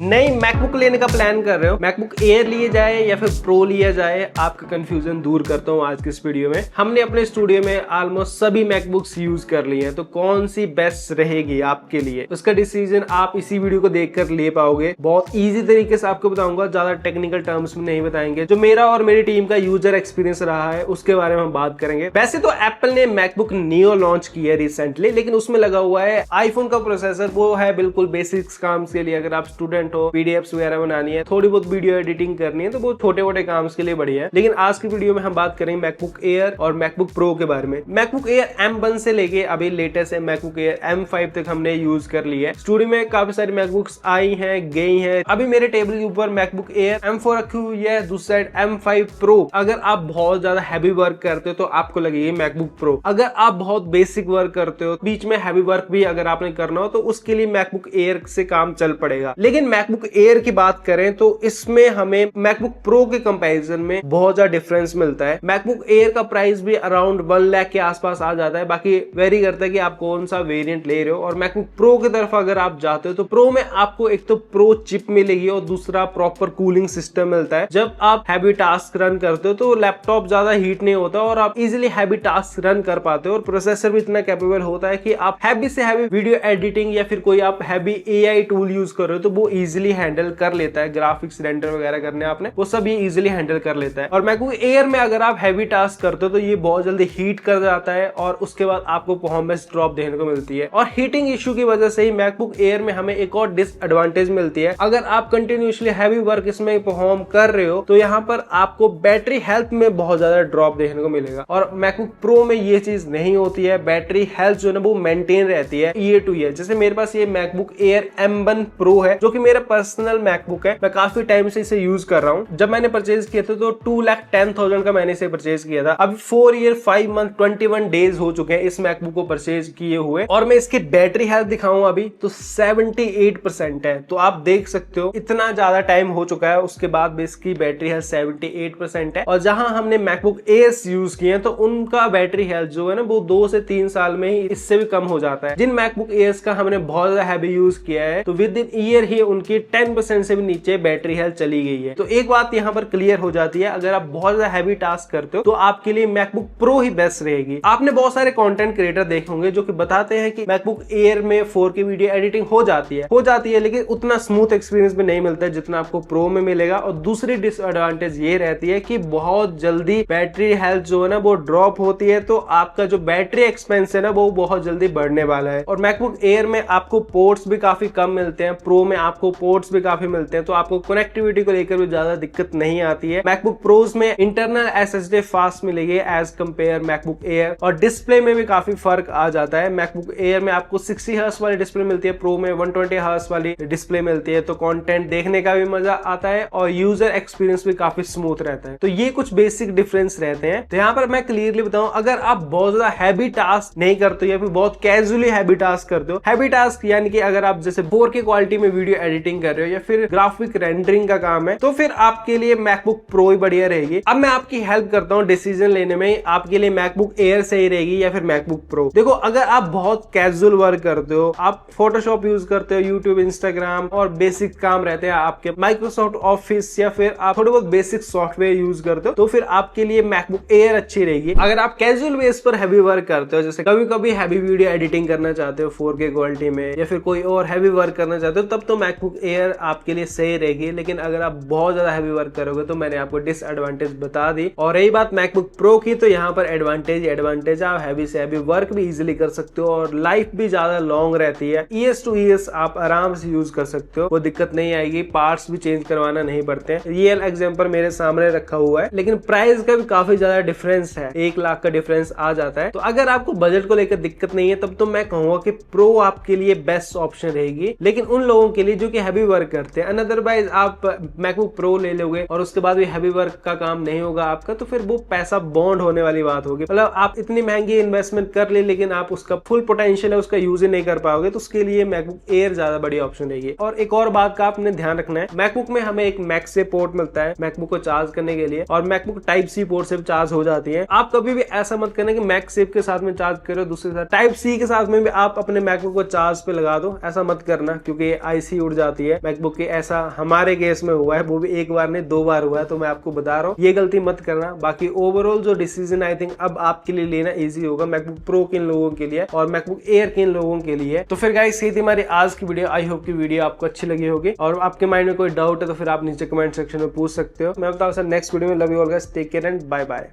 नई मैकबुक लेने का प्लान कर रहे हो, मैकबुक एयर लिए जाए या फिर प्रो लिया जाए, आपका कंफ्यूजन दूर करता हूँ आज के इस वीडियो में। हमने अपने स्टूडियो में ऑलमोस्ट सभी मैकबुक्स यूज कर लिए हैं, तो कौन सी बेस्ट रहेगी आपके लिए, उसका डिसीजन आप इसी वीडियो को देखकर ले पाओगे। बहुत इजी तरीके से आपको बताऊंगा, ज्यादा टेक्निकल टर्म्स में नहीं बताएंगे। जो मेरा और मेरी टीम का यूजर एक्सपीरियंस रहा है उसके बारे में हम बात करेंगे। वैसे तो एप्पल ने मैकबुक नियो लॉन्च किया है रिसेंटली, लेकिन उसमें लगा हुआ है आईफोन का प्रोसेसर। वो है बिल्कुल बेसिक्स काम के लिए, अगर आप स्टूडेंट हो, पीडीएफ्स वगैरह बनानी है, थोड़ी बहुत वीडियो एडिटिंग करनी है, तो वो छोटे मोटे काम के लिए बढ़िया है। लेकिन आज की वीडियो में हम बात करेंगे मैकबुक एयर और मैकबुक प्रो के बारे में। मैकबुक एयर M1 से लेके अभी लेटेस्ट है मैकबुक एयर M5 तक हमने यूज कर लिया है। स्टूडियो में काफी सारी मैकबुक्स आई हैं, गई हैं। अभी मेरे टेबल के ऊपर मैकबुक एयर M4 रखी हुई है, दूसरी साइड M5 प्रो। अगर आप बहुत ज्यादा हैवी वर्क करते हो तो आपको लगेगी मैकबुक प्रो। अगर आप बहुत बेसिक वर्क करते हो, बीच में हैवी वर्क भी अगर आपने करना हो, तो उसके लिए मैकबुक एयर से काम चल पड़ेगा। लेकिन मैकबुक एयर की बात करें तो इसमें हमें मैकबुक प्रो के कंपैरिजन में बहुत ज्यादा डिफरेंस मिलता है। मैकबुक एयर का प्राइस भी अराउंड 1 लाख के आसपास आ जाता है। बाकी वेरी करता है कि आप कौन सा वेरिएंट ले रहे हो। और मैकबुक प्रो की तरफ अगर आप जाते हो तो प्रो में आपको एक तो प्रो चिप मिलेगी और दूसरा प्रॉपर कूलिंग सिस्टम मिलता है। जब आप हैवी टास्क रन करते हो तो लैपटॉप ज्यादा हीट नहीं होता और आप इजिली हैवी टास्क रन कर पाते हो। और प्रोसेसर भी इतना कैपेबल होता है कि आप हैवी से हैवी वीडियो एडिटिंग या फिर कोई आप हैवी एआई टूल यूज कर रहे हो तो वो इजिली हैंडल कर लेता है। ग्राफिक्स रेंडर वगैरह करने आपने, वो सब ये इजिली हैंडल कर लेता है। और मैकबुक एयर में अगर आप हैवी टास्क करते हो तो ये बहुत जल्दी हीट कर जाता है और उसके बाद आपको परफॉर्मेंस ड्रॉप देखने को मिलती है। और हीटिंग इश्यू की वजह से ही मैकबुक एयर में हमें एक और डिसएडवांटेज मिलती है। अगर आप कंटिन्यूअसली हैवी वर्क इसमें परफॉर्म कर रहे हो तो यहाँ पर आपको बैटरी हेल्थ में बहुत ज्यादा ड्रॉप देखने को मिलेगा। और मैकबुक प्रो में ये चीज नहीं होती है। बैटरी हेल्थ जो है वो मेंटेन रहती है ईयर टू ईयर। जैसे मेरे पास ये मैकबुक एयर M1 प्रो है, जो कि मेरा पर्सनल मैकबुक है। मैं काफी टाइम से इसे यूज कर रहा हूँ। जब मैंने परचेज किया था तो 2,10,000 का मैंने इसे परचेज किया था। अभी 4 ईयर 5 मंथ 21 डेज हो चुके हैं इस मैकबुक को परचेज किए हुए। और मैं इसकी बैटरी हेल्थ दिखाऊं अभी तो 78% है। तो आप देख सकते हो इतना ज्यादा टाइम हो चुका है, उसके बाद भी इसकी बैटरी हेल्थ 78% है। और जहां हमने मैकबुक एयर्स यूज किए हैं तो उनका बैटरी हेल्थ जो है ना वो 2 से 3 साल में ही इससे भी कम हो जाता है। जिन मैकबुक एयर्स का हमने बहुत ज्यादा हैवी यूज किया है तो विद इन ईयर ही उनकी 10% से भी नीचे बैटरी हेल्थ चली गई है। तो एक बात यहाँ पर क्लियर हो जाती है, अगर आप बहुत ज्यादा हैवी टास्क करते हो तो आपके लिए मैकबुक प्रो ही बेस्ट रहेगी। आपने बहुत सारे कंटेंट क्रिएटर देखे होंगे जो कि बताते हैं कि मैकबुक एयर में 4K वीडियो एडिटिंग हो जाती है, लेकिन उतना स्मूथ एक्सपीरियंस भी नहीं मिलता है जितना आपको प्रो में मिलेगा। और दूसरी डिसएडवांटेज ये रहती है कि बहुत जल्दी बैटरी हेल्थ जो है ना वो ड्रॉप होती है, तो आपका जो बैटरी एक्सपेंस है ना वो बहुत जल्दी बढ़ने वाला है। और मैकबुक एयर में आपको पोर्ट्स भी काफी कम मिलते हैं, प्रो में आपको पोर्ट्स भी काफी मिलते हैं, तो आपको कनेक्टिविटी को लेकर भी ज्यादा दिक्कत नहीं आती है। मैकबुक प्रोज में इंटरनल SSD फास्ट मिलेगी एज कंपेयर मैकबुक एयर। और डिस्प्ले में भी काफी फर्क आ जाता है। मैकबुक एयर में आपको 60 हर्ट्ज वाली डिस्प्ले मिलती है, प्रो में 120 हर्ट्ज वाली डिस्प्ले मिलती है। तो कंटेंट देखने का भी मजा आता है और यूजर एक्सपीरियंस भी काफी स्मूथ रहता है। तो ये कुछ बेसिक डिफरेंस रहते हैं। तो यहाँ पर मैं क्लियरली बताऊं, अगर आप बहुत ज्यादा हैवी टास्क नहीं करते हो या फिर बहुत कैजुअली हैवी टास्क करते हो, हैवी टास्क यानी कि अगर आप जैसे 4K क्वालिटी में वीडियो एडिटिंग कर रहे हो या फिर ग्राफिक रेंडरिंग का काम है, तो फिर आपके लिए मैकबुक प्रो ही बढ़िया रहेगी। अब मैं आपकी हेल्प करता हूँ डिसीजन लेने में, आपके लिए मैकबुक एयर सही रहेगी या फिर मैकबुक प्रो। देखो, अगर आप बहुत कैजुअल वर्क करते हो, आप फोटोशॉप यूज करते हो, यूट्यूब, इंस्टाग्राम और बेसिक काम रहते हैं आपके, माइक्रोसॉफ्ट ऑफिस या फिर आप थोड़े बहुत बेसिक सॉफ्टवेयर यूज करते हो, तो फिर आपके लिए मैकबुक एयर अच्छी रहेगी। अगर आप कैजुअल बेस पर हैवी वर्क करते हो, जैसे कभी कभी हैवी वीडियो एडिटिंग करना चाहते हो 4K क्वालिटी में या फिर कोई और हैवी वर्क करना चाहते हो, तब तो मैकबुक एयर आपके लिए सही रहेगी। लेकिन अगर आप बहुत ज्यादा हैवी वर्क करोगे तो मैंने आपको डिसएडवांटेज बता दी। और रही बात मैकबुक प्रो की, तो यहाँ पर एडवांटेज आप हैवी से हैवी वर्क भी इजिली कर सकते हो और लाइफ भी ज्यादा लॉन्ग रहती है। ईयर्स टू ईयर्स आप आराम से यूज कर सकते हो, वो दिक्कत नहीं आएगी। पार्ट्स भी चेंज करवाना नहीं पड़ते हैं। रियल एग्जांपल मेरे सामने रखा हुआ है, लेकिन प्राइस का भी काफी ज्यादा डिफरेंस है, 1 लाख का डिफरेंस आ जाता है। तो अगर आपको बजट को लेकर दिक्कत नहीं है तब तो मैं कहूंगा कि प्रो आपके लिए बेस्ट ऑप्शन रहेगी। लेकिन उन लोगों के लिए जो कि हैवी वर्क करते हैं, अदरवाइज आप मैकबुक प्रो ले लोगे और उसके बाद भी हैवी वर्क का काम नहीं होगा आपका, तो फिर वो पैसा बॉन्ड होने वाली बात होगी। मतलब आप इतनी महंगी इन्वेस्टमेंट कर ले लेकिन आप उसका फुल पोटेंशियल है उसका यूज ही नहीं कर पाओगे, तो उसके लिए मैकबुक एयर ज्यादा बड़ी ऑप्शन रहेगी। और एक और बात का आपने ध्यान रखना है, मैकबुक में हमें एक मैक्से पोर्ट मिलता है मैकबुक को चार्ज करने के लिए, और मैकबुक टाइप सी पोर्ट से चार्ज हो जाती है। आप कभी भी ऐसा मत करना कि मैक्से के साथ में चार्ज करो, दूसरे साथ टाइप सी के साथ में भी आप अपने मैकबुक को चार्ज पे लगा दो, ऐसा मत करना क्योंकि आईसी उड़ जाता जाती है मैकबुक की। ऐसा हमारे केस में हुआ है, वो भी एक बार नहीं 2 बार हुआ है, तो मैं आपको बता रहा हूँ ये गलती मत करना। बाकी ओवरऑल जो डिसीजन आई थिंक अब आपके लिए लेना इजी होगा, मैकबुक प्रो किन लोगों के लिए और मैकबुक एयर किन लोगों के लिए। तो फिर गाइस यही थी हमारी आज की वीडियो। आई होप की वीडियो आपको अच्छी लगी होगी, और आपके माइंड में कोई डाउट है तो फिर आप नीचे कमेंट सेक्शन में पूछ सकते हो। मैं बताऊँ सर नेक्स्ट वीडियो में। Love you all guys, take care and bye bye.